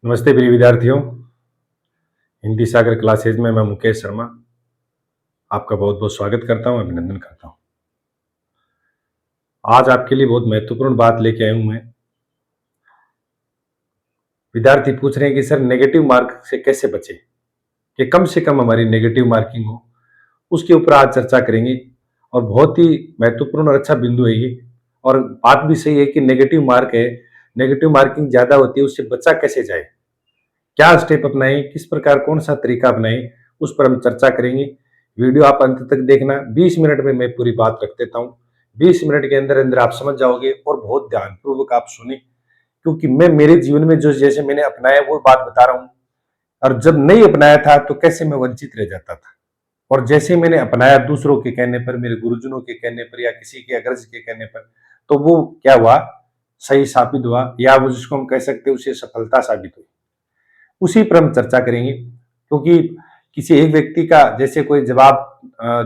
नमस्ते प्रिय विद्यार्थियों। हिंदी सागर क्लासेज में मैं मुकेश शर्मा आपका बहुत बहुत स्वागत करता हूं, अभिनंदन करता हूं। आज आपके लिए बहुत महत्वपूर्ण बात लेके आया हूं मैं। विद्यार्थी पूछ रहे हैं कि सर नेगेटिव मार्क से कैसे बचे, कि कम से कम हमारी नेगेटिव मार्किंग हो, उसके ऊपर आज चर्चा करेंगे। और बहुत ही महत्वपूर्ण और अच्छा बिंदु है ये। और बात भी सही है कि नेगेटिव मार्क है, नेगेटिव मार्किंग ज्यादा होती है, उससे बचा कैसे जाए, क्या स्टेप अपनाएं, किस प्रकार कौन सा तरीका अपनाएं, उस पर हम चर्चा करेंगे। वीडियो आप अंत तक देखना। 20 मिनट में मैं पूरी बात रख देता हूं। 20 मिनट के अंदर अंदर आप समझ जाओगे और बहुत ध्यानपूर्वक आप सुने, क्योंकि मैं मेरे जीवन में जो जैसे मैंने अपनाया वो बात बता रहा हूं। और जब नहीं अपनाया था तो कैसे मैं वंचित रह जाता था, और जैसे मैंने अपनाया दूसरों के कहने पर, मेरे गुरुजनों के कहने पर या किसी के अग्रज के कहने पर, तो वो क्या हुआ, सही साबित हुआ, या वो जिसको हम कह सकते हैं उसे सफलता साबित हुई। उसी पर हम चर्चा करेंगे, क्योंकि किसी एक व्यक्ति का जैसे कोई जवाब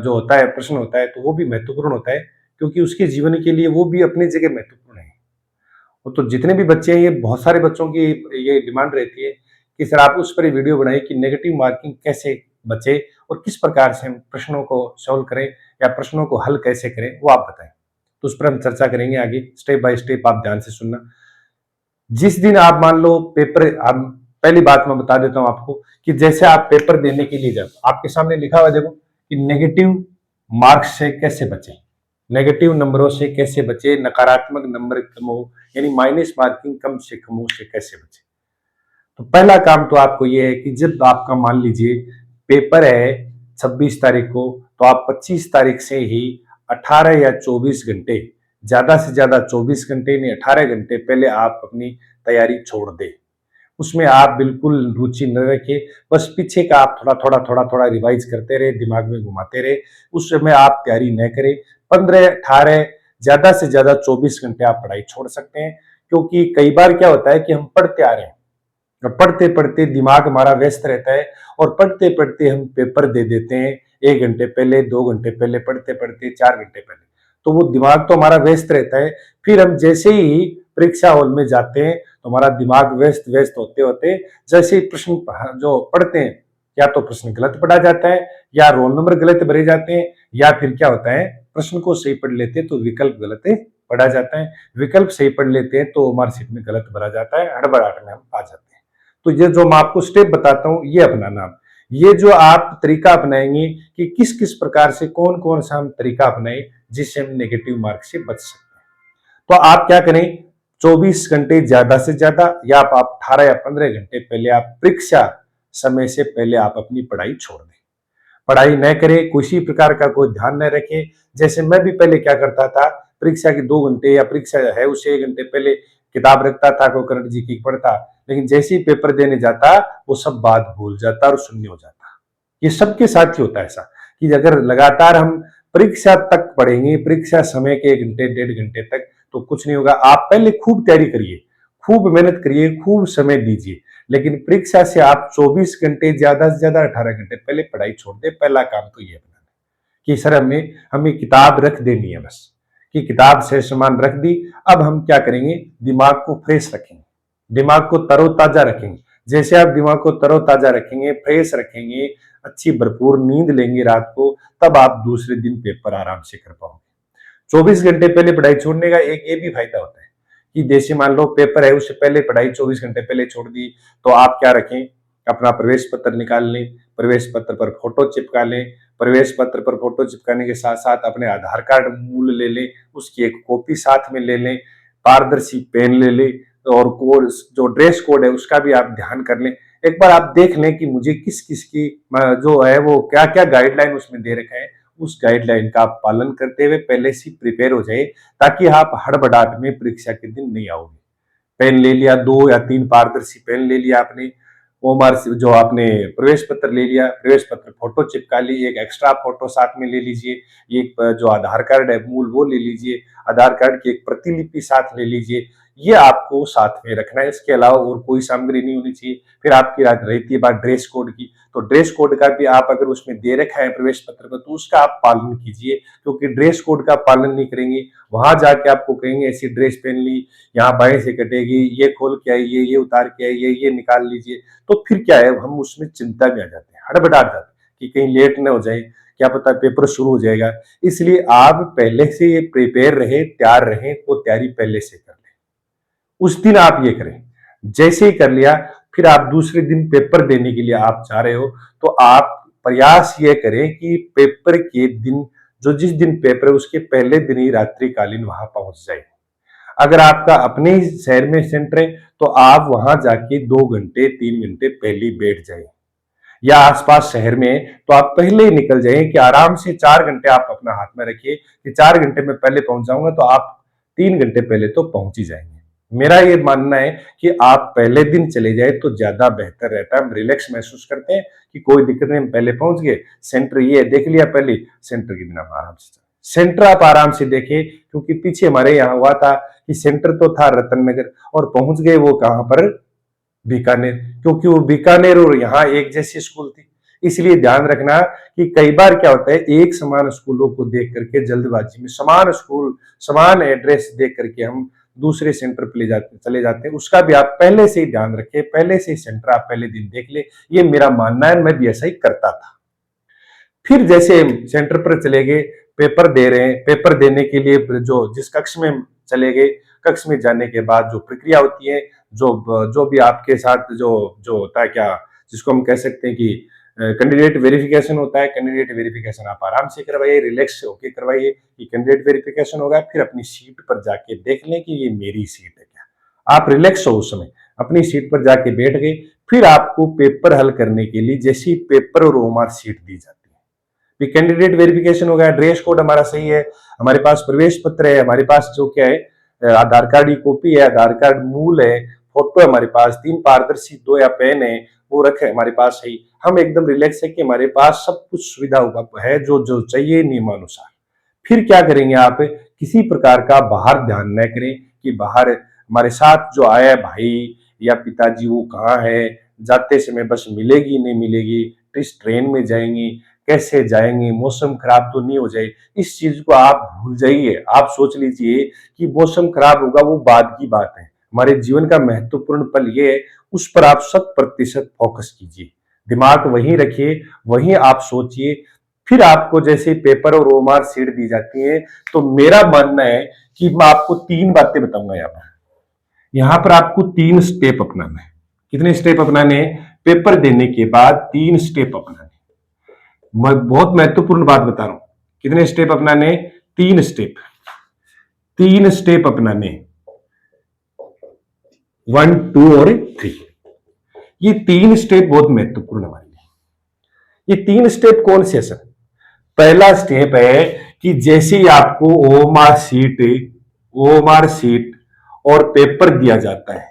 जो होता है, प्रश्न होता है, तो वो भी महत्वपूर्ण होता है, क्योंकि उसके जीवन के लिए वो भी अपनी जगह महत्वपूर्ण है। वो तो जितने भी बच्चे हैं, ये बहुत सारे बच्चों की ये डिमांड रहती है कि सर आप उस पर वीडियो बनाएं कि नेगेटिव मार्किंग कैसे बचे और किस प्रकार से हम प्रश्नों को सॉल्व करें या प्रश्नों को हल कैसे करें, वो आप बताएं। तो उस पर हम चर्चा करेंगे आगे, स्टेप बाय स्टेप आप ध्यान से सुनना। जिस दिन आप मान लो पेपर, आप पहली बात मैं बता देता हूं आपको कि जैसे आप पेपर देने के लिए जाओ, आपके सामने लिखा हुआ देखो कि नेगेटिव मार्क्स से कैसे बचे, नेगेटिव नंबरों से कैसे बचे, नकारात्मक नंबर कम हो, यानी माइनस मार्किंग कम से कम हो, उससे कैसे बचे। तो पहला काम तो आपको यह है कि जब आपका मान लीजिए पेपर है 26 तारीख को, तो आप 25 तारीख से ही 18 या 24 घंटे, ज्यादा से ज्यादा 24 घंटे नहीं 18 घंटे पहले आप अपनी तैयारी छोड़ दें। उसमें आप बिल्कुल रुचि न रखिए, बस पीछे का आप थोड़ा थोड़ा थोड़ा थोड़ा रिवाइज करते रहे, दिमाग में घुमाते रहे, उस समय आप तैयारी न करें। 15 18 ज्यादा से ज्यादा 24 घंटे आप पढ़ाई छोड़ सकते हैं, क्योंकि कई बार क्या होता है कि हम पढ़ते आ रहे हैं, पढ़ते पढ़ते दिमाग हमारा व्यस्त रहता है, और पढ़ते पढ़ते हम पेपर दे देते हैं 1 घंटे पहले, 2 घंटे पहले, पढ़ते पढ़ते 4 घंटे पहले। तो वो दिमाग तो हमारा व्यस्त रहता है। फिर हम जैसे ही परीक्षा हॉल में जाते हैं तो हमारा दिमाग व्यस्त व्यस्त होते होते जैसे ही प्रश्न जो पढ़ते हैं, या तो प्रश्न गलत पढ़ा जाता है, या रोल नंबर गलत भरे जाते हैं, या फिर क्या होता है प्रश्न को सही पढ़ लेते हैं तो विकल्प गलत पढ़ा जाता है, विकल्प सही पढ़ लेते हैं तो मार्कशीट में गलत भरा जाता है, हड़बड़ाहट में हम आ जाते हैं। तो ये जो मैं आपको स्टेप बताता हूं ये अपनाना आप, ये जो आप तरीका अपनाएंगे कि किस किस प्रकार से कौन कौन सा हम तरीका अपनाएं जिससे हम नेगेटिव मार्क से बच सकते हैं। तो आप क्या करें, 24 घंटे ज्यादा से ज्यादा, या आप 18 या 15 घंटे पहले आप परीक्षा समय से पहले आप अपनी पढ़ाई छोड़ दें। पढ़ाई न करें, किसी प्रकार का कोई ध्यान न रखें। जैसे मैं भी पहले क्या करता था, परीक्षा के 2 घंटे या परीक्षा है उससे 1 घंटे पहले किताब रखता था, कोई करण जी की पढ़ता, लेकिन जैसे ही पेपर देने जाता वो सब बात भूल जाता और शून्य हो जाता। ये सबके साथ ही होता है ऐसा, कि अगर लगातार हम परीक्षा तक पढ़ेंगे, परीक्षा समय के 1 घंटे 1.5 घंटे तक, तो कुछ नहीं होगा। आप पहले खूब तैयारी करिए, खूब मेहनत करिए, खूब समय दीजिए, लेकिन परीक्षा से आप 24 घंटे ज्यादा से ज्यादा 18 घंटे पहले पढ़ाई छोड़ दे। पहला काम तो ये अपनाना कि सर हमें हमें किताब रख देनी है, बस कि किताब से सामान रख दी। अब हम क्या करेंगे, दिमाग को फ्रेश रखेंगे, दिमाग को तरोताजा रखेंगे। जैसे आप दिमाग को तरोताजा रखेंगे, फ्रेश रखेंगे, अच्छी भरपूर नींद लेंगे रात को, तब आप दूसरे दिन पेपर आराम से कर पाओगे। 24 घंटे पहले पढ़ाई छोड़ने का एक ये भी फायदा होता है कि जैसे मान लो पेपर है, उससे पहले पढ़ाई 24 घंटे पहले छोड़ दी, तो आप क्या रखें, अपना प्रवेश पत्र निकाल लें, प्रवेश पत्र पर फोटो चिपका लें, प्रवेश पत्र पर फोटो चिपकाने के साथ साथ अपने आधार कार्ड मूल ले लें, उसकी एक कॉपी साथ में ले लें, पारदर्शी पेन ले लें, और कोड जो ड्रेस कोड है उसका भी आप ध्यान कर लें। एक बार आप देख लें कि मुझे किस किस की जो है वो क्या क्या गाइडलाइन उसमें दे रखा है, उस गाइडलाइन का आप पालन करते हुए पहले से प्रिपेयर हो जाए, ताकि आप हड़बड़ाहट में परीक्षा के दिन नहीं आओगे। पेन ले लिया, 2 या 3 पारदर्शी पेन ले लिया आपने, ओमार जो आपने प्रवेश पत्र ले लिया, प्रवेश पत्र फोटो चिपका ली, एक एक्स्ट्रा फोटो साथ में ले लीजिए, एक जो आधार कार्ड है मूल वो ले लीजिए, आधार कार्ड की एक प्रतिलिपि साथ ले लीजिए। ये आपको साथ में रखना है। इसके अलावा और कोई सामग्री नहीं होनी चाहिए। फिर आपकी रहती है बात ड्रेस कोड की, तो ड्रेस कोड का भी आप अगर उसमें दे रखा है प्रवेश पत्र में, तो उसका आप पालन कीजिए, क्योंकि ड्रेस कोड का पालन नहीं करेंगे, वहां जाके आपको कहेंगे ऐसी ड्रेस पहन ली, यहाँ बाएं से कटेगी, ये खोल के आइए, ये उतार के आइए, ये निकाल लीजिए, तो फिर क्या है, हम उसमें चिंता में आ जाते हैं, हड़बड़ा जाते हैं कि कहीं लेट न हो जाए, क्या पता पेपर शुरू हो जाएगा। इसलिए आप पहले से प्रिपेयर रहे, तैयार रहे, वो तैयारी पहले से कर लें। उस दिन आप ये करें, जैसे ही कर लिया, फिर आप दूसरे दिन पेपर देने के लिए आप जा रहे हो, तो आप प्रयास ये करें कि पेपर के दिन, जो जिस दिन पेपर है उसके पहले दिन ही रात्रिकालीन वहां पहुंच जाए। अगर आपका अपने शहर में सेंटर है, तो आप वहां जाके 2 घंटे 3 घंटे पहले बैठ जाए, या आसपास शहर में तो आप पहले ही निकल जाएं कि आराम से 4 घंटे आप अपना हाथ में रखिए कि 4 घंटे में पहले पहुंच जाऊंगा, तो आप 3 घंटे पहले तो पहुंच ही जाएंगे। मेरा ये मानना है कि आप पहले दिन चले जाए तो ज्यादा बेहतर रहता है। हम रिलैक्स महसूस करते हैं कि कोई दिक्कत नहीं, हम पहले पहुंच गए, सेंटर ये देख लिया, पहले सेंटर के बिना आराम से सेंटर आप आराम से देखे, क्योंकि पीछे हमारे यहाँ हुआ था कि सेंटर तो था रतन नगर और पहुंच गए वो कहां पर, बीकानेर, क्योंकि वो बीकानेर और यहाँ एक जैसी स्कूल थी। इसलिए ध्यान रखना कि कई बार क्या होता है, एक समान स्कूलों को देख करके जल्दबाजी में समान स्कूल समान एड्रेस देख करके हम दूसरे सेंटर पे चले जाते हैं। उसका भी आप पहले से ही ध्यान रखें, पहले से ही सेंटर आप पहले दिन देख ले, ये मेरा मानना है, मैं भी ऐसा ही करता था। फिर जैसे सेंटर पर चले गए, पेपर दे रहे हैं, पेपर देने के लिए जो जिस कक्ष में चले गए, कक्ष में जाने के बाद जो प्रक्रिया होती है, जो भी आपके साथ जो जो होता है, क्या जिसको हम कह सकते हैं कि कैंडिडेट वेरिफिकेशन होता है, कैंडिडेट वेरिफिकेशन आप आराम से करवाइए, रिलैक्स होके करवाइए कि कैंडिडेट वेरिफिकेशन होगा, फिर अपनी सीट पर जाके देख लें कि ये मेरी सीट है क्या। आप रिलैक्स हो उस समय, अपनी सीट पर जाके बैठ गए, फिर आपको पेपर हल करने के लिए जैसी पेपर और ओमार सीट दी जाती है, कैंडिडेट वेरिफिकेशन हो गया, ड्रेस कोड हमारा सही है, हमारे पास प्रवेश पत्र है, हमारे पास जो क्या है आधार कार्ड की कॉपी है, आधार कार्ड मूल है, फोटो है हमारे पास, 3 पारदर्शी 2 या पेन है, वो रखे हमारे पास सही, हम एकदम रिलैक्स है कि हमारे पास सब कुछ सुविधा है जो जो चाहिए नियमानुसार। फिर क्या करेंगे, आप किसी प्रकार का बाहर ध्यान न करें कि बाहर हमारे साथ जो आया है भाई या पिताजी वो कहाँ है, जाते समय बस मिलेगी नहीं मिलेगी, किस ट्रेन में जाएंगी, कैसे जाएंगे, मौसम खराब तो नहीं हो जाए, इस चीज को आप भूल जाइए। आप सोच लीजिए कि मौसम खराब होगा वो बाद की बात है, हमारे जीवन का महत्वपूर्ण पल ये है, उस पर आप 100% फोकस कीजिए, दिमाग वहीं रखिए, वहीं आप सोचिए। फिर आपको जैसे पेपर और ओमार सीट दी जाती है, तो मेरा मानना है कि मैं आपको 3 बातें बताऊंगा यहाँ पर आपको 3 स्टेप अपनाना है। कितने स्टेप अपनाने हैं, पेपर देने के बाद 3 स्टेप अपनाने। मैं बहुत महत्वपूर्ण बात बता रहा हूं, कितने स्टेप अपनाने, 3 स्टेप, 3 स्टेप अपनाने, 1 2 और 3। ये 3 स्टेप बहुत महत्वपूर्ण हमारे लिए। ये 3 स्टेप कौन से है सर? पहला स्टेप है कि जैसे ही आपको ओमार सीट और पेपर दिया जाता है,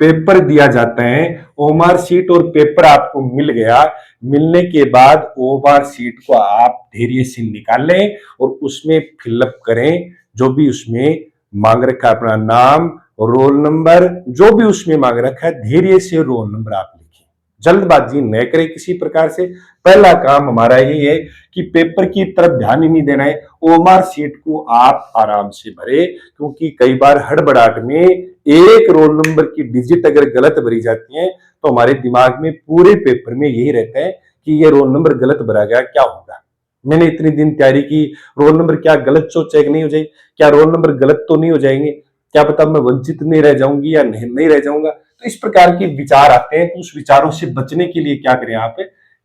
पेपर दिया जाता है, ओमार सीट और पेपर आपको मिल गया, मिलने के बाद ओमार सीट को आप धैर्य से निकालें और उसमें फिलअप करें, जो भी उसमें मांग रखा है, अपना नाम, रोल नंबर, जो भी उसमें मांग रखा है, धैर्य से रोल नंबर आप लिखें, जल्दबाजी न करें किसी प्रकार से। पहला काम हमारा ये है कि पेपर की तरफ ध्यान ही नहीं देना है, ओमार सीट को आप आराम से भरे, क्योंकि कई बार हड़बड़ाहट में एक रोल नंबर की डिजिट अगर गलत भरी जाती है, तो हमारे दिमाग में पूरे पेपर में यही रहता है कि ये रोल नंबर गलत भरा गया, क्या होगा, मैंने इतने दिन तैयारी की, रोल नंबर क्या गलत चो चेक नहीं हो जाए, क्या रोल नंबर गलत तो नहीं हो जाएंगे, क्या पता मैं वंचित नहीं रह जाऊंगी या नहीं रह जाऊंगा। तो इस प्रकार के विचार आते हैं, तो उस विचारों से बचने के लिए क्या करें, आप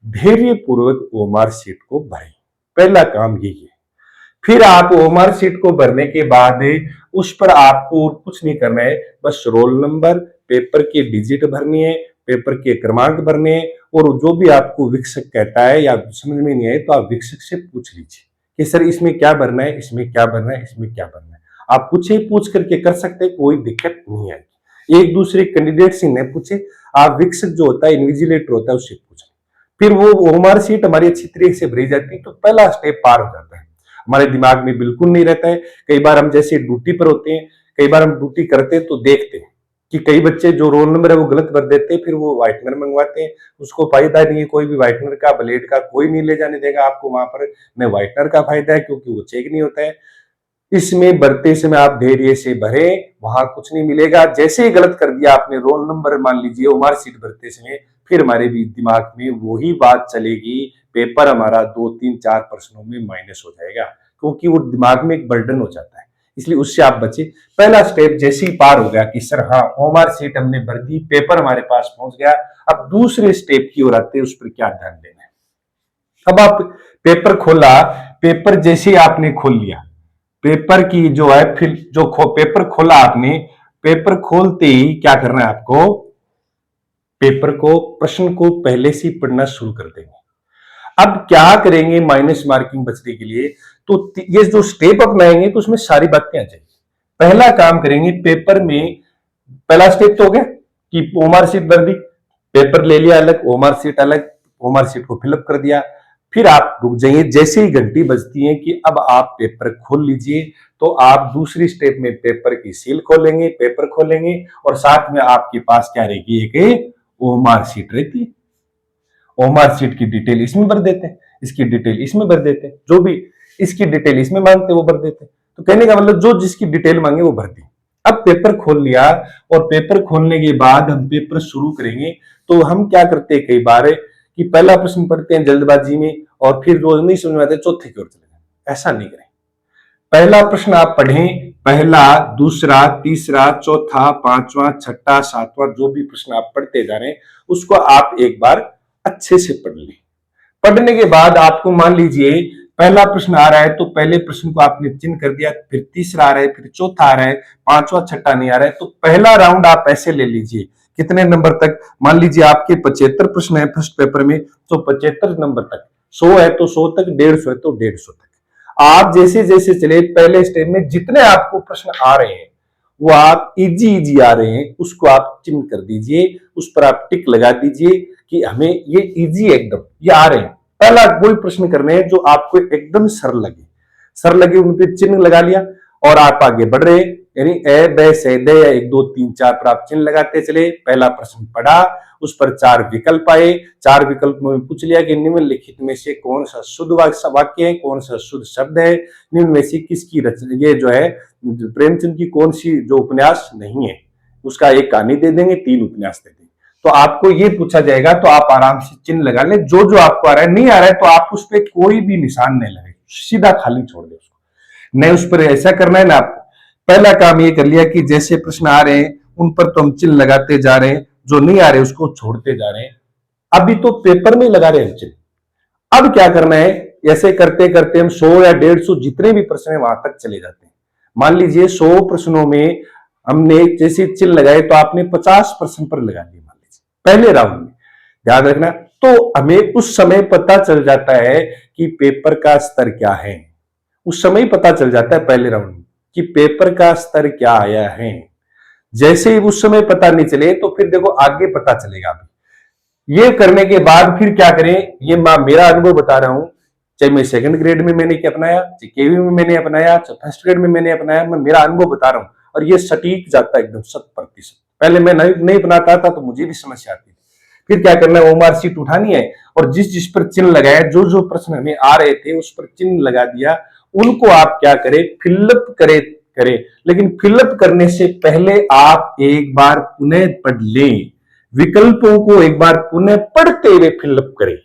धैर्य पूर्वक ओमार सीट को भरें, पहला काम यही है। फिर आप ओमार सीट को भरने के बाद उस पर आपको कुछ नहीं करना है, बस रोल नंबर, पेपर की डिजिट भरनी है, पेपर के क्रमांक भरने हैं, और जो भी आपको विक्षक कहता है या समझ में नहीं आए तो आप विक्षक से पूछ लीजिए कि सर इसमें क्या भरना है, इसमें क्या भरना है, इसमें क्या भरना है। आप पूछ करके कर सकते हैं, कोई दिक्कत नहीं आएगी। एक दूसरे कैंडिडेट से न पूछे, आप विक्षक जो होता है, इन्विजिलेटर होता है, उससे पूछें। फिर वो ओमार सीट हमारी अच्छी तरीके से भरी जाती है, तो पहला स्टेप पार हो जाता है, हमारे दिमाग में बिल्कुल नहीं रहता है। कई बार हम जैसे ड्यूटी पर होते हैं, कई बार हम ड्यूटी करते तो देखते हैं कि कई बच्चे जो रोल नंबर है वो गलत भर देते हैं, फिर वो व्हाइटनर मंगवाते हैं, उसको फायदा नहीं है, कोई भी व्हाइटनर का ब्लेड का कोई नहीं ले जाने देगा आपको वहां पर, न व्हाइटनर का फायदा है क्योंकि वो चेक नहीं होता है। इसमें भरते समय आप धैर्य से भरे, वहां कुछ नहीं मिलेगा। जैसे ही गलत कर दिया आपने रोल नंबर, मान लीजिए वो मार्कशीट भरते समय, फिर हमारे भी दिमाग में वही बात चलेगी, पेपर हमारा 2 3 4 प्रश्नों में माइनस हो जाएगा, क्योंकि वो दिमाग में एक बर्डन हो जाता है। इसलिए उससे आप बचे। पहला स्टेप जैसे ही पार हो गया कि सर हाँ ओमार सीट हमने भर दी, पेपर हमारे पास पहुंच गया, अब दूसरे स्टेप की ओर आते हैं, उस पर क्या ध्यान देना है। अब आप पेपर खोला, पेपर जैसे ही आपने खोल लिया, पेपर की जो है फिर जो पेपर खोला आपने, पेपर खोलते ही क्या करना है आपको, पेपर को प्रश्न को पहले से पढ़ना शुरू कर देंगे। अब क्या करेंगे माइनस मार्किंग बचने के लिए, तो ये जो स्टेप अपनाएंगे तो उसमें सारी बातें आ जाएंगी। पहला काम करेंगे पेपर में, पहला स्टेप तो हो गया कि ओमार सीट भर दी, पेपर ले लिया अलग, ओमार सीट अलग, ओमार सीट को फिलअप कर दिया। फिर आप रुक जाइए, जैसे ही घंटी बजती है कि अब आप पेपर खोल लीजिए, तो आप दूसरी स्टेप में पेपर की सील खोलेंगे, पेपर खोलेंगे, और साथ में आपके पास क्या रहेगी, एक ओमार सीट रहती है। ओमार सीट की डिटेल इसमें भर देते हैं, इसकी डिटेल इसमें भर देते हैं, जो भी इसकी डिटेल इसमें मांगते वो भर देते हैं। तो कहने का मतलब जो जिसकी डिटेल मांगे वो भर दी। अब पेपर खोल लिया, और पेपर खोलने के बाद हम पेपर शुरू करेंगे। तो हम क्या करते हैं कई बार कि पहला प्रश्न पढ़ते हैं जल्दबाजी में, और फिर रोज नहीं समझ में आते चौथे की ओर चले जाए। ऐसा नहीं करें। पहला प्रश्न आप पढ़ें, पहला, दूसरा, तीसरा, चौथा, पांचवा, छठा, सातवां, जो भी प्रश्न आप पढ़ते जा रहे हैं उसको आप एक बार अच्छे से पढ़ लें। पढ़ने के बाद आपको मान लीजिए पहला प्रश्न आ रहा है, तो पहले प्रश्न को आपने चिन्ह कर दिया, फिर तीसरा आ रहा है, फिर चौथा आ रहा है, पांचवा छठा नहीं आ रहा है, तो पहला राउंड आप ऐसे ले लीजिए। कितने नंबर तक, मान लीजिए आपके 75 प्रश्न है फर्स्ट पेपर में, तो 75 नंबर तक, 100 है तो 100 तक, 150 है तो 150 तक। आप जैसे जैसे चले, पहले स्टेप में जितने आपको प्रश्न आ रहे हैं वो आप इजी इजी आ रहे हैं, उसको आप चिन्ह कर दीजिए, उस पर आप टिक लगा दीजिए कि हमें ये इजी एकदम ये आ रहे हैं। पहला कोई प्रश्न करने हैं जो आपको एकदम सरल लगे, सरल लगे उन पे चिन्ह लगा लिया, और आप आगे बढ़ रहे, यानी ए बे से दे, 1 2 3 4 पर आप चिन्ह लगाते चले। पहला प्रश्न पढ़ा, उस पर 4 विकल्प आए, 4 विकल्प में पूछ लिया कि निम्नलिखित में से कौन सा शुद्ध वाक्य है, कौन सा शुद्ध शब्द है, निम्न में से किसकी रचना, ये जो है प्रेमचंद की कौन सी जो उपन्यास नहीं है, उसका एक कहानी दे देंगे, 3 उपन्यास दे देंगे। तो आपको ये पूछा जाएगा, तो आप आराम से चिन्ह लगा ले, जो जो आपको आ रहा है, नहीं आ रहा है तो आप उस पर कोई भी निशान नहीं लगाए, सीधा खाली छोड़ दे उसको, नहीं उस पर ऐसा करना है ना आपको। पहला काम ये कर लिया कि जैसे प्रश्न आ रहे हैं उन पर तो हम चिन्ह लगाते जा रहे हैं, जो नहीं आ रहे उसको छोड़ते जा रहे हैं। अभी तो पेपर में लगा रहे हैं चिन्ह। अब क्या करना है, ऐसे करते करते हम 100 या 150 जितने भी प्रश्न है वहां तक चले जाते हैं। मान लीजिए 100 प्रश्नों में हमने जैसे चिन्ह लगाए तो आपने 50 प्रश्न पर लगा दिए मान लीजिए पहले राउंड में, ध्यान रखना। तो हमें उस समय पता चल जाता है कि पेपर का स्तर क्या है, उस समय पता चल जाता है पहले राउंड में कि पेपर का स्तर क्या आया है। जैसे ही उस समय पता नहीं चले तो फिर देखो आगे पता चलेगा। ये करने के बाद फिर क्या करें, ये मेरा अनुभव बता रहा हूं, चाहे मैं सेकंड ग्रेड में मैंने क्या अपनाया, चाहे केवी में मैंने अपनाया, चाहे फर्स्ट ग्रेड में मैंने अपनाया, मैं मेरा अनुभव बता रहा हूं, और ये सटीक जाता है एकदम 100%। पहले मैं नहीं बनाता था तो मुझे भी समस्या आती थी। फिर क्या करना है, ओमार सीट उठानी है, और जिस जिस पर चिन्ह लगाया, जो जो प्रश्न हमें आ रहे थे उस पर चिन्ह लगा दिया, उनको आप क्या करें, फिलअप करें। लेकिन फिलअप करने से पहले आप एक बार पुनः पढ़ लें, विकल्पों को एक बार पुनः पढ़ते हुए फिलअप करें।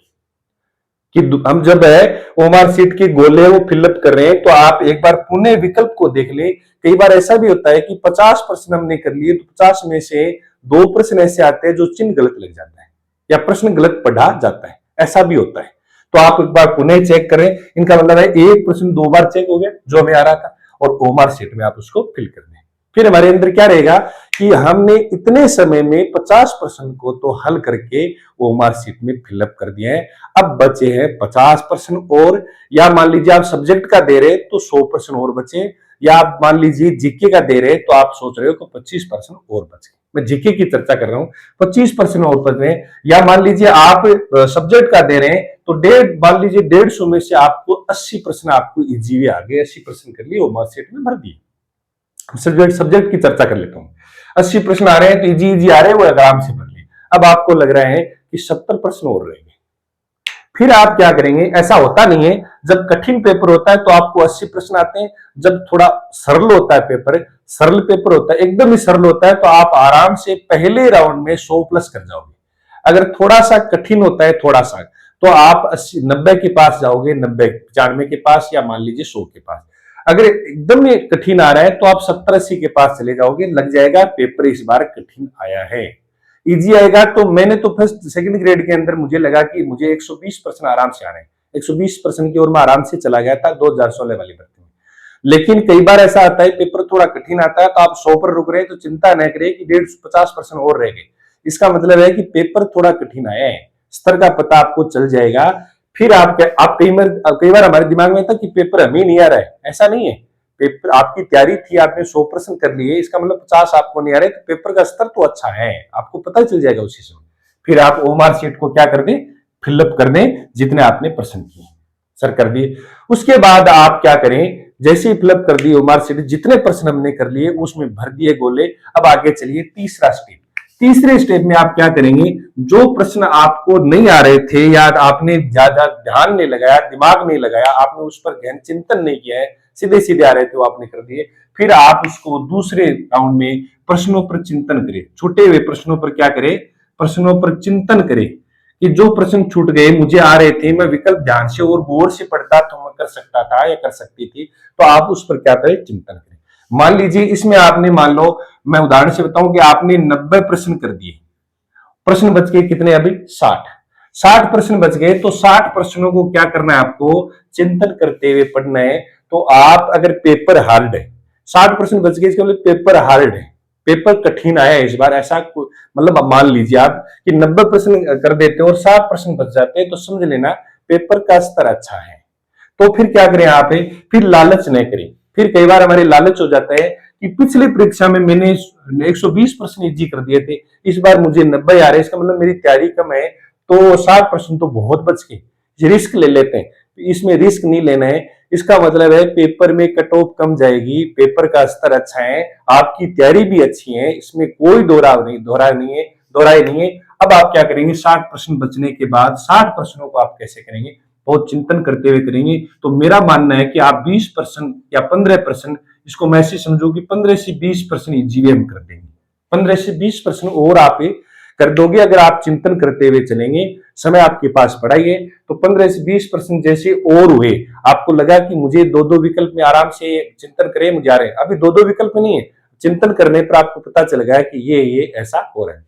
कि हम जब है ओमार सीट के गोले वो फिलअप कर रहे हैं तो आप एक बार पुनः विकल्प को देख ले। कई बार ऐसा भी होता है कि 50 प्रश्न हमने कर लिए तो 50 में से 2 प्रश्न ऐसे आते हैं जो चिन्ह गलत लग जाता है या प्रश्न गलत पढ़ा जाता है, ऐसा भी होता है। तो आप एक बार पुनः चेक करें, इनका मतलब है एक प्रश्न 2 बार चेक हो गया जो हमें आ रहा था, और ओमार सीट में आप उसको फिल कर दें। फिर हमारे अंदर क्या रहेगा कि हमने इतने समय में 50 प्रश्न को तो हल करके ओमार सीट में फिलअप कर दिए हैं। अब बचे हैं 50 प्रश्न और, या मान लीजिए आप सब्जेक्ट का दे रहे तो 100 प्रश्न और बचे, या आप मान लीजिए जीके का दे रहे तो आप सोच रहे हो कि 25 प्रश्न और बचे। मैं जीके की चर्चा कर रहा हूं, 25 प्रश्न और बच रहे, या मान लीजिए आप सब्जेक्ट का दे रहे हैं तो मान लीजिए 150 में से आपको 80 प्रश्न आपको इजी आ गए, 80 प्रश्न कर लिए ओमार सीट में भर दिए। सब्जेक्ट सब्जेक्ट की चर्चा कर लेता हूँ। 80 प्रश्न आ रहे हैं तो इजी इजी आ रहे हैं, वो आराम से पढ़ लिए। अब आपको लग रहा है कि 70 प्रश्न और रहेंगे, फिर आप क्या करेंगे? ऐसा होता नहीं है, जब कठिन पेपर होता है तो आपको 80 प्रश्न आते हैं, जब थोड़ा सरल होता है पेपर, सरल पेपर होता है, एकदम ही सरल होता है, तो आप आराम से पहले राउंड में 100 प्लस कर जाओगे। अगर थोड़ा सा कठिन होता है, थोड़ा सा, तो आप 80 90 के पास जाओगे, 90 95 के पास, या मान लीजिए 100 के पास। अगर एकदम ही कठिन आ रहा है तो आप 70 80 के पास चले जाओगे, लग जाएगा पेपर इस बार कठिन आया है, इजी आएगा। तो मैंने तो फर्स्ट सेकंड ग्रेड के अंदर मुझे लगा कि मुझे 120 प्रश्न आराम से आ रहे हैं, 120 प्रश्न की ओर मैं आराम से चला गया था 2016 वाली भर्ती में। लेकिन कई बार ऐसा आता है पेपर थोड़ा कठिन आता है, तो आप 100 पर रुक रहे हैं, तो चिंता न करें कि 150 प्रश्न और रह गए। इसका मतलब है कि पेपर थोड़ा कठिन आया है, स्तर का पता आपको चल जाएगा। फिर आप कई बार हमारे दिमाग में था कि पेपर हमें नहीं आ रहा है, ऐसा नहीं है। पेपर आपकी तैयारी थी, आपने 100 प्रश्न कर लिए, इसका मतलब 50 आपको नहीं आ रहे, तो पेपर का स्तर तो अच्छा है, आपको पता चल जाएगा उसी समय। फिर आप ओमार शीट को क्या कर दें? फिलअप कर दें, जितने आपने प्रश्न किए सर कर दिए। उसके बाद आप क्या करें? जैसे ही फिलअप कर दिए ओमार शीट, जितने प्रश्न हमने कर लिए उसमें भर दिए गोले। अब आगे चलिए तीसरा स्टेप। तीसरे स्टेप में आप क्या करेंगे? जो प्रश्न आपको नहीं आ रहे थे, या आपने ज्यादा ध्यान नहीं लगाया, दिमाग नहीं लगाया, आपने उस पर गहन चिंतन नहीं किया है, सीधे सीधे आ रहे थे वो आपने कर दिए, फिर आप उसको दूसरे राउंड में प्रश्नों पर चिंतन करें। छूटे हुए प्रश्नों पर क्या करें? प्रश्नों पर चिंतन करें कि जो प्रश्न छूट गए, मुझे आ रहे थे, मैं विकल्प ध्यान से और गौर से पढ़ता तो मैं कर सकता था या कर सकती थी, तो आप उस पर क्या करें? चिंतन करें। मान लीजिए इसमें आपने, मान लो मैं उदाहरण से बताऊं कि आपने 90 प्रश्न कर दिए, प्रश्न बच गए कितने? अभी 60 प्रश्न बच गए, तो 60 प्रश्नों को क्या करना है? आपको चिंतन करते हुए पढ़ना है। तो आप, अगर पेपर हार्ड है, 60 प्रश्न बच गए, इसका मतलब पेपर हार्ड है, पेपर कठिन आया है इस बार, ऐसा मतलब अब मान लीजिए आप कि 90 प्रश्न कर देते हो और 60 प्रश्न बच जाते हैं, तो समझ लेना पेपर का स्तर अच्छा है। तो फिर क्या करें आप? फिर लालच नहीं करें। फिर कई बार हमारे लालच हो जाता है कि पिछली परीक्षा में मैंने 120 प्रश्न इजी कर दिए थे, इस बार मुझे 90 आ रहे हैं, इसका मतलब मेरी तैयारी कम है, तो 60 प्रश्न तो बहुत बच गए, रिस्क ले लेते हैं। इसमें रिस्क नहीं लेना है, इसका मतलब है पेपर में कट ऑफ कम जाएगी, पेपर का स्तर अच्छा है, आपकी तैयारी भी अच्छी है, इसमें कोई दोहराई नहीं है। अब आप क्या करेंगे? 60 प्रश्न बचने के बाद 60 प्रश्नों को आप कैसे करेंगे? बहुत चिंतन करते हुए करेंगे। तो मेरा मानना है कि आप 20% या 15%, इसको मैं ऐसे समझू कि 15 से 20% जीवीएम कर देंगे, 15 से 20% और आप कर दोगे अगर आप चिंतन करते हुए चलेंगे। समय आपके पास पड़ा ही है, तो 15 से 20% जैसे और हुए, आपको लगा कि मुझे दो दो विकल्प में आराम से चिंतन करें, मुझे आ रहे हैं, अभी दो दो विकल्प नहीं है, चिंतन करने पर आपको पता चल गया कि ये ऐसा हो रहा है।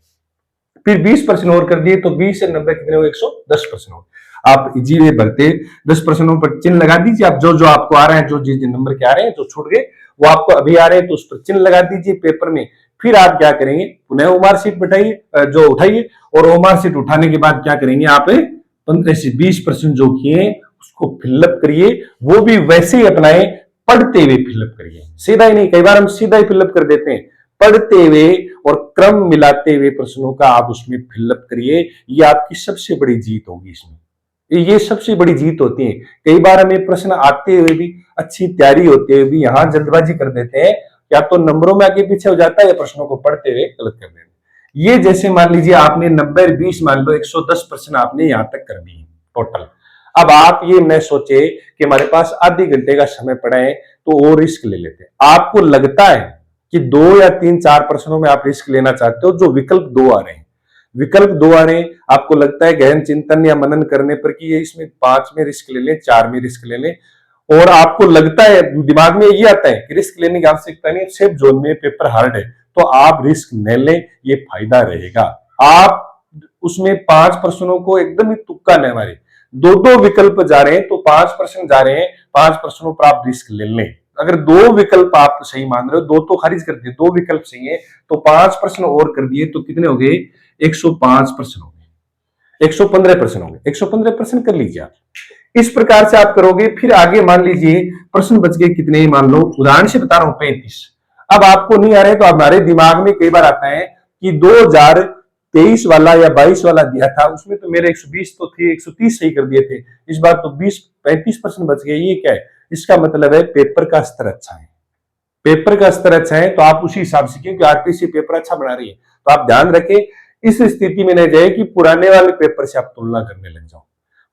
फिर 20% और कर दिए, तो 20 से 90 कितने हो? 110% हो। आप इजी वे भरते 10 प्रश्नों पर चिन्ह लगा दीजिए। आप जो जो आपको आ रहे हैं, जो जिस नंबर के आ रहे हैं, जो छूट गए वो आपको अभी आ रहे हैं, तो उस पर चिन्ह लगा दीजिए पेपर में। फिर आप क्या करेंगे? पुनः ओमार शीट बैठाइए, जो उठाइए, और ओमार शीट उठाने के बाद क्या करेंगे? आप 15 से 20% जो किए उसको फिलअप करिए, वो भी वैसे ही अपनाए, पढ़ते हुए फिलअप करिए, सीधा ही नहीं। कई बार हम सीधा ही फिलअप कर देते हैं, पढ़ते हुए और क्रम मिलाते हुए प्रश्नों का आप उसमें फिलअप करिए। ये आपकी सबसे बड़ी जीत होगी इसमें, ये सबसे बड़ी जीत होती है। कई बार हमें प्रश्न आते हुए भी, अच्छी तैयारी होते हुए भी यहां जल्दबाजी कर देते हैं, या तो नंबरों में आगे पीछे हो जाता है, या प्रश्नों को पढ़ते हुए गलत कर देते हैं। ये जैसे मान लीजिए आपने 90 20 मान लो 110 प्रश्न आपने यहां तक कर दिए टोटल। अब आप ये न सोचे कि हमारे पास आधे घंटे का समय पड़ा है तो और रिस्क ले लेते हैं। आपको लगता है कि 2 या 3 4 प्रश्नों में आप रिस्क लेना चाहते हो, जो विकल्प 2 आ रहे हैं, विकल्प 2 आ रहे हैं, आपको लगता है गहन चिंतन या मनन करने पर कि ये इसमें 5 में रिस्क ले लें, 4 में रिस्क ले लें, और आपको लगता है, दिमाग में ये आता है कि रिस्क लेने की आवश्यकता नहीं, सेफ जोन में पेपर हार्ड है, तो आप रिस्क न लें, ये फायदा रहेगा। आप उसमें 5 प्रश्नों को एकदम ही तुक्का न मारे, दो दो विकल्प जा रहे हैं, तो 5 प्रश्न जा रहे हैं, 5 प्रश्नों पर आप रिस्क ले लें। अगर 2 विकल्प आप सही मान रहे हो, 2 तो खारिज कर दिए, 2 विकल्प सही है, तो 5 प्रश्न और कर दिए, तो कितने हो गए? 105 प्रश्न हो गए, 115 प्रश्न हो गए, 115 प्रश्न कर लीजिए आप। इस प्रकार से आप करोगे। फिर आगे मान लीजिए प्रश्न बच गए कितने, मान लो उदाहरण से बता रहा हूं 35। अब आपको नहीं आ रहे, तो हमारे दिमाग में कई बार आता है कि 2023 वाला या 22 वाला दिया था, उसमें तो मेरे 120 तो थे, 130 सही कर दिए थे, इस बार तो 20 35 प्रश्न बच गए, ये क्या है? इसका मतलब है पेपर का स्तर अच्छा है, पेपर का स्तर अच्छा है तो आप उसी हिसाब से, क्योंकि आरपीसी पेपर अच्छा बना रही है, तो आप ध्यान रखें इस स्थिति में न जाए कि पुराने वाले पेपर से आप तुलना करने लग जाओ।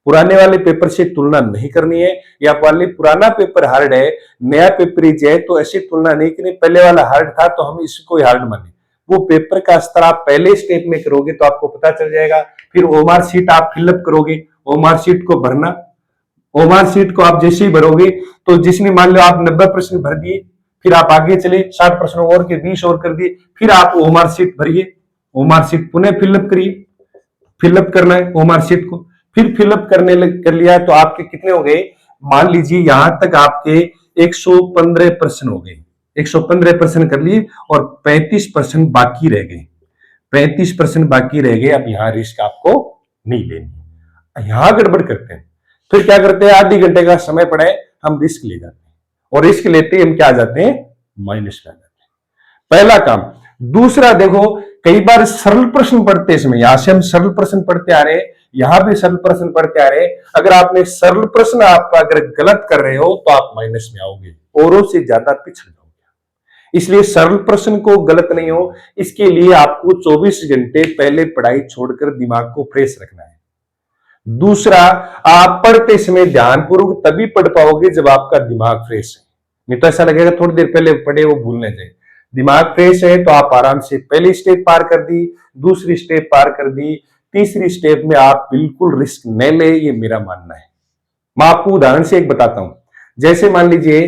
पुराने वाले पेपर से तुलना नहीं करनी है, या वाले पुराना पेपर हार्ड है, नया पेपर इजी है, तो ऐसी तुलना नहीं करनी। पहले वाला हार्ड था तो हम इसको हार्ड माने। वो पेपर का स्तर आप पहले स्टेप में करोगे तो आपको पता चल जाएगा। फिर ओमार शीट आप फिलअप करोगे, ओमार शीट को भरना, ओमार शीट को आप जैसे ही भरोगे तो जिसने मान लो आप 90 प्रश्न भर दिए, फिर आप आगे चले 60 प्रश्न और के 20 और कर दिए, फिर आप ओमार शीट भरिए, ओमार शीट पुनः फिलअप करिए, फिलअप करना है ओमार शीट को, फिर फिलअप कर लिया तो आपके कितने हो गए, मान लीजिए यहां तक आपके 115 प्रश्न हो गए, 115 प्रश्न कर लिए और 35% बाकी रह गए, 35% बाकी रह गए। अब यहां रिस्क आपको नहीं लेनी, यहां गड़बड़ करते हैं। फिर क्या करते हैं, आधे घंटे का समय पड़ा है, हम रिस्क ले जाते हैं, और रिस्क लेते ही हम क्या आ जाते हैं, माइनस में आ जाते हैं। पहला काम। दूसरा देखो, कई बार सरल प्रश्न पढ़ते समय, यहां से हम सरल प्रश्न पढ़ते आ रहे हैं, यहां भी सरल प्रश्न पढ़ते आ रहे हैं, अगर आपने सरल प्रश्न आप अगर गलत कर रहे हो तो आप माइनस में आओगे, औरों से ज्यादा पिछड़ जाओगे। इसलिए सरल प्रश्न को गलत नहीं हो, इसके लिए आपको 24 घंटे पहले पढ़ाई छोड़कर दिमाग को फ्रेश रखना है। दूसरा, आप पढ़ते समय ध्यानपूर्वक तभी पढ़ पाओगे जब आपका दिमाग फ्रेश है, नहीं तो ऐसा लगेगा थोड़ी देर पहले पढ़े वो भूलने जाए। दिमाग फ्रेश है तो आप आराम से पहली स्टेप पार कर दी, दूसरी स्टेप पार कर दी, तीसरी स्टेप में आप बिल्कुल रिस्क न ले, ये मेरा मानना है। मैं आपको उदाहरण से एक बताता हूं। जैसे मान लीजिए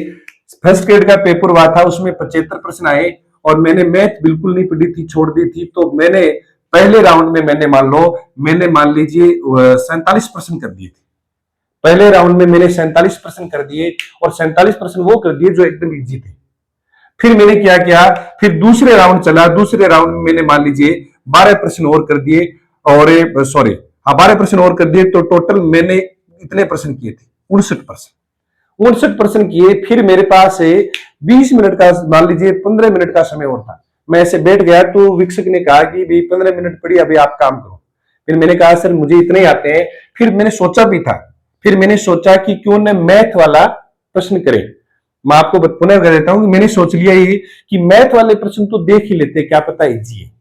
फर्स्ट ग्रेड का पेपर हुआ था, उसमें 75 प्रश्न आए और मैंने मैथ बिल्कुल नहीं पढ़ी थी, छोड़ दी थी, तो मैंने पहले राउंड में मैंने मान लीजिए 47 प्रश्न कर दिए थे। पहले राउंड में मैंने 47 प्रश्न कर दिए, और 47 प्रश्न वो कर दिए जो एकदम इजी थे। फिर मैंने क्या किया, फिर दूसरे राउंड चला, दूसरे राउंड में मैंने मान लीजिए 12 प्रश्न और कर दिए, और 12 प्रश्न और कर दिए, तो टोटल मैंने इतने प्रश्न किए थे, 69 प्रश्न, 69 प्रश्न किए। फिर मेरे पास 20 मिनट का, मान लीजिए 15 मिनट का समय और था। मैं ऐसे बैठ गया तो शिक्षक ने कहा कि भाई 15 मिनट पड़ी, अभी आप काम करो। फिर मैंने कहा सर मुझे इतने ही आते हैं। फिर मैंने सोचा भी था, फिर मैंने सोचा कि क्यों न मैथ वाला प्रश्न करें। मैं आपको पुनः कह देता हूं कि मैंने सोच लिया ये कि मैथ वाले प्रश्न तो देख ही लेते, क्या पता इजी है।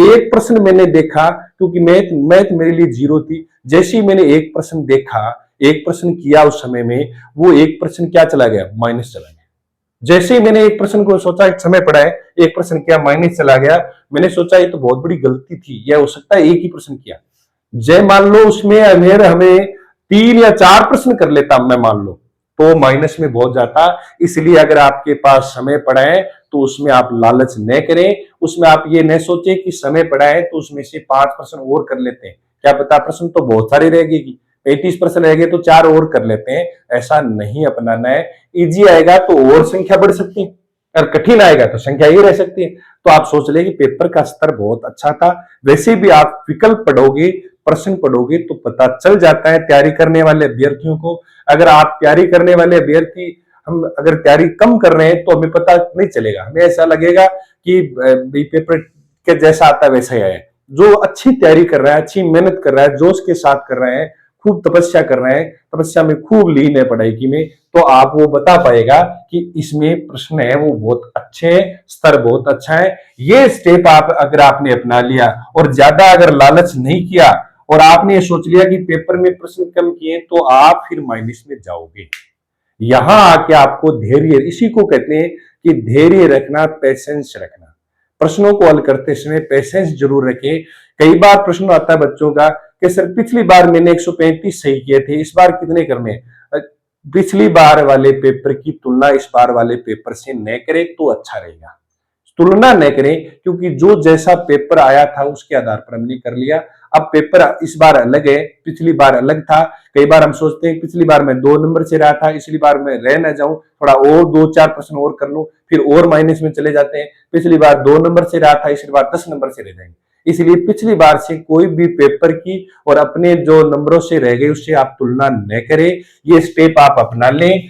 एक प्रश्न मैंने देखा, क्योंकि मैथ मेरे लिए जीरो थी। जैसे ही मैंने एक प्रश्न देखा, एक प्रश्न किया, उस समय में वो एक प्रश्न क्या चला गया, माइनस चला गया। जैसे ही मैंने एक प्रश्न को सोचा, एक समय पड़ा है, एक प्रश्न किया, माइनस चला गया। मैंने सोचा ये तो बहुत बड़ी गलती थी, यह हो सकता है एक ही प्रश्न किया। जय मान लो उसमें अगर हमें 3 या 4 प्रश्न कर लेता, मैं मान लो, तो माइनस में बहुत जाता। इसलिए अगर आपके पास समय पड़ा है तो उसमें आप लालच न करें, उसमें आप ये न सोचे कि समय पड़ा है तो उसमें से 5 प्रश्न और कर लेते हैं, क्या पता प्रश्न तो बहुत सारे रहेगी, 35 प्रश्न रह गए तो 4 और कर लेते हैं। ऐसा नहीं अपनाना है। इजी आएगा तो और संख्या बढ़ सकती है, अगर कठिन आएगा तो संख्या ही रह सकती है। तो आप सोच ले कि पेपर का स्तर बहुत अच्छा था। वैसे भी आप विकल्प पढ़ोगे, प्रश्न पढ़ोगे तो पता चल जाता है तैयारी करने वाले अभ्यर्थियों को। अगर आप तैयारी करने वाले अभ्यर्थी, हम अगर तैयारी कम कर रहे हैं तो हमें पता नहीं चलेगा, हमें ऐसा लगेगा कि पेपर के जैसा आता है वैसा ही आया। जो अच्छी तैयारी कर रहा है, अच्छी मेहनत कर रहा है, जोश के साथ कर रहे हैं, खूब तपस्या कर रहे हैं, तपस्या में खूब लीन है पढ़ाई में, तो आप वो बता पाएगा कि इसमें प्रश्न है वो बहुत अच्छे हैं, स्तर बहुत अच्छा है। ये स्टेप आप अगर आपने अपना लिया और ज्यादा अगर लालच नहीं किया और आपने ये सोच लिया कि पेपर में प्रश्न कम किए, तो आप फिर माइनस में जाओगे। यहां आके आपको धैर्य, इसी को कहते हैं कि धैर्य रखना, पेशेंस रखना। प्रश्नों को हल करते समय पेशेंस जरूर रखें। कई बार प्रश्न आता है बच्चों का कि सर पिछली बार मैंने 135 सही किए थे, इस बार कितने करने। पिछली बार वाले पेपर की तुलना इस बार वाले पेपर से न करें तो अच्छा रहेगा। तुलना न करें, क्योंकि जो जैसा पेपर आया था उसके आधार पर हमने कर लिया। अब पेपर इस बार अलग है, पिछली बार अलग था। कई बार हम सोचते हैं पिछली बार मैं 2 नंबर से रहा था, इसली बार मैं रह ना जाऊं, थोड़ा और 2-4 प्रश्न और कर लूं, फिर और माइनस में चले जाते हैं। पिछली बार 2 नंबर से रहा था, इसली बार 10 नंबर से रह जाएंगे। इसलिए पिछली बार से कोई भी पेपर की और अपने जो नंबरों से रह गए उससे आप तुलना न करें। ये स्टेप आप अपना लें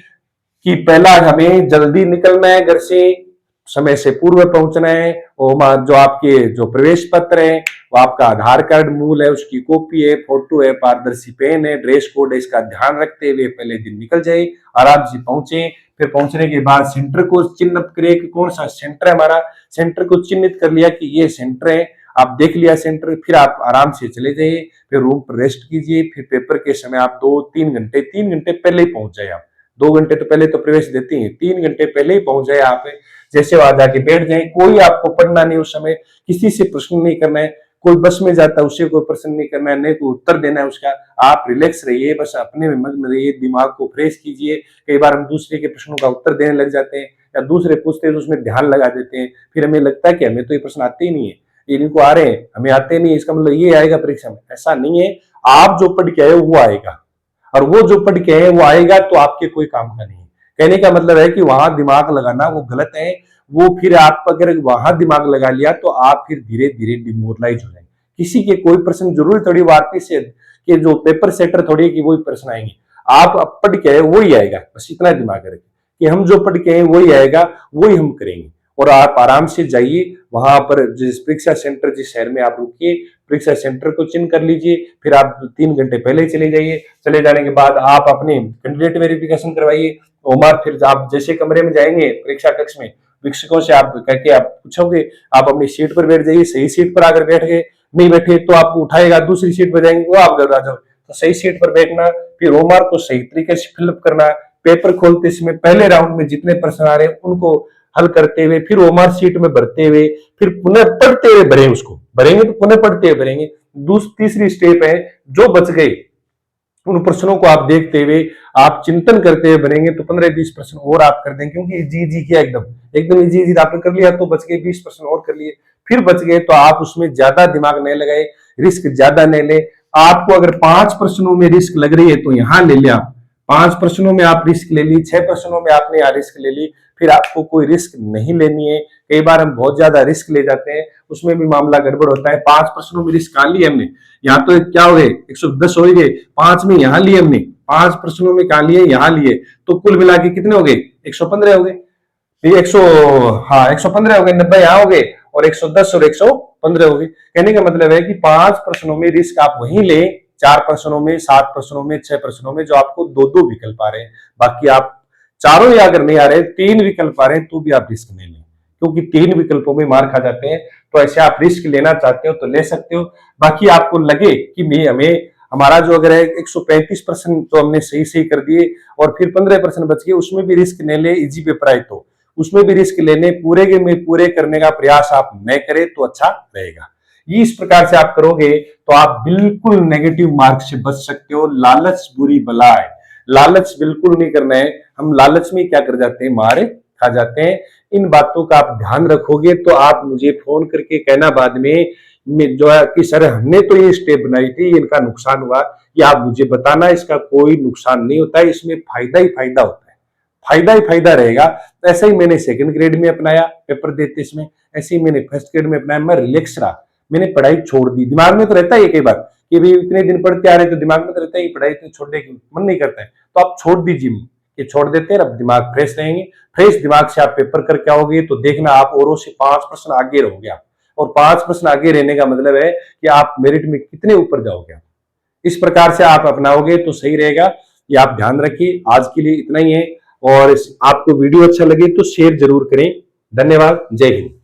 कि पहला हमें जल्दी निकलना है घर से, समय से पूर्व पहुंचना है। और जो आपके जो प्रवेश पत्र है, वो आपका आधार कार्ड मूल है, उसकी कॉपी है, फोटो है, पारदर्शी पेन है, ड्रेस कोड है, इसका ध्यान रखते हुए पहले दिन निकल जाए, आराम से पहुंचे। फिर पहुंचने के बाद सेंटर को चिन्हित करिए कि कौन सा सेंटर है हमारा। सेंटर को चिन्हित कर लिया कि ये सेंटर है, आप देख लिया सेंटर, फिर आप आराम से चले जाइए, फिर रूम पर रेस्ट कीजिए। फिर पेपर के समय आप 3 घंटे पहले ही पहुंच जाए। आप 2 घंटे तो पहले तो प्रवेश देते हैं, 3 घंटे पहले ही पहुंच जाए। आप जैसे वहां जाके बैठ जाए, कोई आपको पढ़ना नहीं उस समय, किसी से प्रश्न नहीं करना है, कोई बस में जाता है उससे कोई प्रश्न नहीं करना है, नहीं कोई उत्तर देना है उसका। आप रिलैक्स रहिए, बस अपने में मग्न रहिए, दिमाग को फ्रेश कीजिए। कई बार हम दूसरे के प्रश्नों का उत्तर देने लग जाते हैं या दूसरे पूछते हैं तो उसमें ध्यान लगा देते हैं, फिर हमें लगता है कि हमें तो ये प्रश्न आते ही नहीं है, ये इनको आ रहे हैं, हमें आते नहीं, इसका मतलब ये आएगा परीक्षा में। ऐसा नहीं है, आप जो पढ़ के आए वो आएगा, और वो जो पढ़ के आए वो आएगा तो आपके कोई काम का नहीं है। कहने का मतलब है कि वहां दिमाग लगाना वो गलत है। वो फिर आप अगर वहां दिमाग लगा लिया तो आप फिर धीरे धीरे डिमोरलाइज हो जाएंगे। किसी के कोई प्रश्न जरूरी थोड़ी वार्ता से कि जो पेपर सेटर थोड़ी है कि वही प्रश्न आएंगे, आप पढ़ के आए वही आएगा, बस इतना दिमाग रखें कि हम जो पढ़ के आए वही आएगा, वही हम करेंगे। और आप आराम से जाइए वहां पर, जिस परीक्षा सेंटर जिस शहर में आप रुकिए, परीक्षा सेंटर को चिन्ह कर लीजिए। फिर आप 3 घंटे पहले चले जाइए। चले जाने के बाद आप अपने कैंडिडेट वेरिफिकेशन करवाइए। उमर फिर आप जैसे कमरे में जाएंगे परीक्षा कक्ष में, शिक्षकों से आप करके आप पूछोगे, आप अपनी सीट पर बैठ जाइए। सही सीट पर अगर बैठ गए, नहीं बैठे तो आपको उठाएगा, दूसरी सीट पर जाएंगे वो आप घबरा जाओ। तो सही सीट पर बैठना, फिर होमवर्क को सही तरीके से फिलअप करना, पेपर खोलते समय पहले राउंड में जितने प्रश्न आ रहे हैं उनको हल करते हुए, फिर होमवर्क सीट में भरते हुए, फिर पुनः पढ़ते हुए भरें, उसको भरेंगे तो पुनः पढ़ते हुए भरेंगे। तीसरी स्टेप है, जो बच गए उन प्रश्नों को आप देखते हुए, आप चिंतन करते हुए बनेंगे तो 15-20 प्रश्न और आप कर देंगे, क्योंकि इजी किया एकदम इजी आपने कर लिया तो बच गए 20 प्रश्न और कर लिए। फिर बच गए तो आप उसमें ज्यादा दिमाग नहीं लगाए, रिस्क ज्यादा नहीं ले। आपको अगर 5 प्रश्नों में रिस्क लग रही है तो यहां ले लिया, 5 प्रश्नों में आप रिस्क ले ली, 6 प्रश्नों में आपने यहाँ रिस्क ले ली, फिर आपको कोई रिस्क नहीं लेनी है। कई बार हम बहुत ज्यादा रिस्क ले जाते हैं, उसमें भी मामला गड़बड़ होता है। 5 प्रश्नों में रिस्क कहां लिए हमने, यहाँ तो क्या हो गए 110 हो गए, 5 में यहाँ लिए हमने, 5 प्रश्नों में कहा लिए, यहाँ लिए, तो कुल मिला के कितने हो गए 115 हो गए। 115 हो गए, 90 यहाँ हो गए और 110 और 115 हो गए। कहने का मतलब है कि 5 प्रश्नों में रिस्क आप वहीं ले, 4 प्रश्नों में, 7 प्रश्नों में, 6 प्रश्नों में जो आपको 2-2 विकल्प आ रहे हैं। बाकी आप चारों या अगर नहीं आ रहे, 3 विकल्प आ रहे हैं तो भी आप रिस्क नहीं लें, क्योंकि 3 विकल्पों में मार खा जाते हैं। तो ऐसे आप रिस्क लेना चाहते हो तो ले सकते हो। बाकी आपको लगे कि हमें हमारा जो अगर है 135% तो हमने सही कर दिए और फिर 15% बच गए, उसमें भी रिस्क नहीं ले, इजी पेपर आए तो उसमें भी रिस्क लेने, पूरे के में पूरे करने का प्रयास आप न करें तो अच्छा रहेगा। इस प्रकार से आप करोगे तो आप बिल्कुल नेगेटिव मार्क से बच सकते हो। लालच बुरी बला है, लालच बिल्कुल नहीं करना है। हम लालच में क्या कर जाते हैं, मारे खा जाते हैं। इन बातों का आप ध्यान रखोगे तो आप मुझे फोन करके कहना बाद में जो है कि सर हमने तो ये स्टेप बनाई थी, इनका नुकसान हुआ, ये आप मुझे बताना। इसका कोई नुकसान नहीं होता है, इसमें फायदा ही फायदा होता है, फायदा ही फायदा रहेगा। तो ऐसा ही मैंने सेकंड ग्रेड में अपनाया पेपर देते इसमें, ऐसे ही मैंने फर्स्ट ग्रेड में अपनाया। मैं रिलैक्स रहा, मैंने पढ़ाई छोड़ दी। दिमाग में तो रहता है कई बार कि भाई इतने दिन पढ़ते आ रहे तो दिमाग में तो रहता है कि पढ़ाई तो छोड़ने की मन नहीं करता है, तो आप छोड़ दीजिए, ये छोड़ देते हैं, अब दिमाग फ्रेश रहेंगे। फ्रेश दिमाग से आप पेपर करके आओगे तो देखना आप औरों से 5 प्रश्न आगे रहोगे आप, और 5 प्रश्न आगे रहने का मतलब है कि आप मेरिट में कितने ऊपर जाओगे। इस प्रकार से आप अपनाओगे तो सही रहेगा, ये आप ध्यान रखिए। आज के लिए इतना ही है, और आपको वीडियो अच्छा लगे तो शेयर जरूर करें। धन्यवाद, जय हिंद।